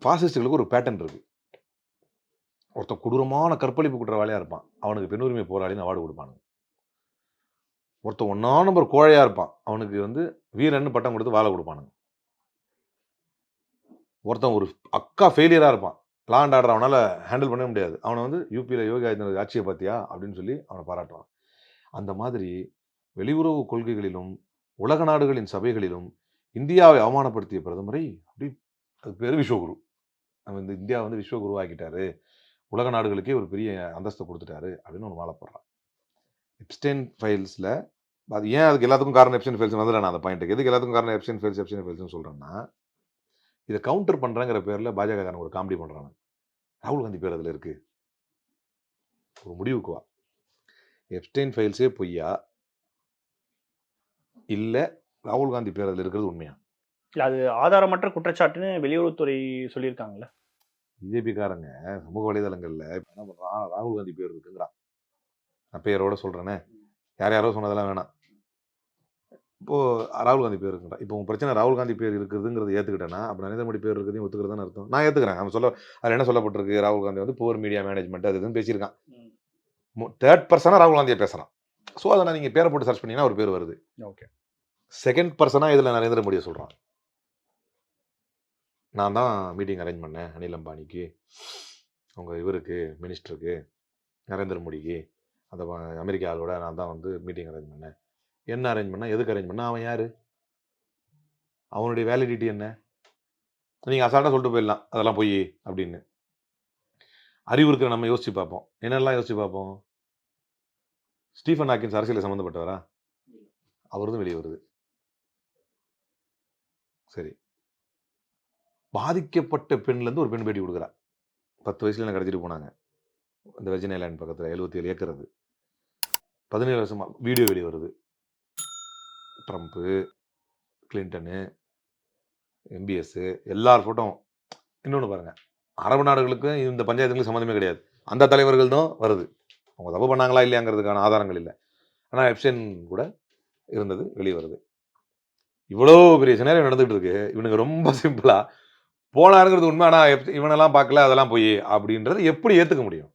பாசிஸ்டுகளுக்கு ஒரு பேட்டர்ன் இருக்கு. ஒருத்தன் கொடூரமான கற்பழிப்பு குற்றவாளியா இருப்பான், அவனுக்கு பெண்ணுரிமை போராளின்னு அவார்டு கொடுப்பானுங்க. ஒருத்தன் 1 நம்பர் கோழையா இருப்பான், அவனுக்கு வந்து வீரன்னு பட்டம் கொடுத்து வாழை கொடுப்பானுங்க. ஒருத்தன் ஒரு அக்கா ஃபெயிலியரா இருப்பான், லா அண்ட் ஆர்டர் அவனால ஹேண்டில் பண்ணவே முடியாது, அவனை வந்து யூபியில யோகி ஆதித்யநாத் ஆட்சியை பார்த்தியா அப்படின்னு சொல்லி அவனை பாராட்டுவான். அந்த மாதிரி வெளியுறவு கொள்கைகளிலும் உலக நாடுகளின் சபைகளிலும் இந்தியாவை அவமானப்படுத்திய பிரதமரை அப்படி அது பேர் விஸ்வகுரு. நம்ம இந்த இந்தியா வந்து விஸ்வகுரு ஆக்கிட்டாரு, உலக நாடுகளுக்கே ஒரு பெரிய அந்தஸ்தை கொடுத்துட்டாரு அப்படின்னு ஒன்று வாழப்படுறான். எப்ஸ்டைன் ஃபைல்ஸில் அது ஏன் அதுக்கு எல்லாத்துக்கும் காரணம் எப்ஸ்டைன் ஃபைல்ஸ் வந்து நான் அந்த பாயிண்ட்டுக்கு எதுக்கு எல்லாத்துக்கும் காரணம் எப்ஸ்டைன் ஃபைல்ஸ்னு சொல்கிறேன்னா, இதை கவுண்டர் பண்ணுறங்கிற பேரில் பாஜக ஒரு காமெடி பண்ணுறாங்க. ராகுல் காந்தி பேர் அதில் இருக்கு, ஒரு முடிவுக்கு வா. எப்ஸ்டைன் ஃபைல்ஸே பொய்யா இல்லை ராகுல் காந்தி பேர் அதில் இருக்கிறது உண்மையா? அது ஆதாரமற்ற குற்றச்சாட்டுன்னு வெளியுறவுத்துறை சொல்லியிருக்காங்கல்ல. பிஜேபிக்காரங்க சமூக வலைதளங்களில் என்ன பண்ணுறான், ராகுல் காந்தி பேர் இருக்குங்கிறான். நான் பேரோட சொல்கிறேனே, யார் யாரோ சொன்னதெல்லாம் வேணாம். இப்போது ராகுல் காந்தி பேர் இருக்குறா. இப்போ உங்கள் பிரச்சனை ராகுல் காந்தி பேர் இருக்குதுங்கிறது ஏற்றுக்கிட்டேன்னா, அப்போ நரேந்திர மோடி பேர் இருக்குதுன்னு ஒத்துக்கிறதுன்னு அர்த்தம். நான் ஏற்றுக்கிறேன். அவன் சொல்ல அதில் என்ன சொல்லப்பட்டிருக்கு, ராகுல் காந்தி வந்து புவர் மீடியா மேனேஜ்மெண்ட் அது இதுன்னு பேசியிருக்கான். தேர்ட் பர்சனாக ராகுல் காந்தியை பேசுகிறான். ஸோ அதை நீங்கள் பேரை போட்டு சர்ச் பண்ணிங்கன்னா ஒரு பேர் வருது. ஓகே. செகண்ட் பர்சனாக இதில் நரேந்திர மோடியை சொல்கிறான். நான் தான் மீட்டிங் அரேஞ்ச் பண்ணேன் அனில் அம்பானிக்கு, உங்கள் இவருக்கு மினிஸ்டருக்கு நரேந்திர மோடிக்கு, அந்த அமெரிக்கா ஆளோட நான் தான் வந்து மீட்டிங் அரேஞ்ச் பண்ணேன். என்ன அரேஞ்ச் பண்ண, எதுக்கு அரேஞ்ச் பண்ண, அவன் யார், அவனுடைய வேலிடிட்டி என்ன? நீங்கள் அசால்ட்டாக சொல்லிட்டு போயிடலாம் அதெல்லாம் போய் அப்படின்னு. அறிவு இருக்கிற நம்ம யோசிச்சு பார்ப்போம். என்னெல்லாம் யோசிச்சு பார்ப்போம்? ஸ்டீஃபன் ஹாக்கின்ஸ் அரசியலில் சம்மந்தப்பட்டவரா? அவர்தான் வெளியே வருது. சரி, பாதிக்கப்பட்ட பெண்லேருந்து ஒரு பெண் பேட்டி கொடுக்குறா. 10 வயசுல என்ன கடத்திட்டு போனாங்க இந்த வெர்ஜின் ஐலாண்ட் பக்கத்தில் 77 ஏக்கர். 17 வருஷமா வீடியோ வெளியே வருது. ட்ரம்ப்பு, கிளின்டனு, எம்பிஎஸ் எல்லார் ஃபோட்டோவும். இன்னொன்று பாருங்கள், அரபு நாடுகளுக்கும் இந்த பஞ்சாயத்துகளுக்கு சம்மந்தமே கிடையாது. அந்த தலைவர்கள் தான் வருது. அவங்க தப்பு பண்ணாங்களா இல்லையாங்கிறதுக்கான ஆதாரங்கள் இல்லை. ஆனால் எப்ஸ்டைன் கூட இருந்தது வெளியே வருது. இவ்வளோ பெரிய சினாரியோ நடந்துகிட்டு இருக்கு. இவனுக்கு ரொம்ப சிம்பிளாக போனாருங்கிறது உண்மை, ஆனால் இவனெல்லாம் பார்க்கல அதெல்லாம் போய் அப்படின்றது எப்படி ஏற்றுக்க முடியும்?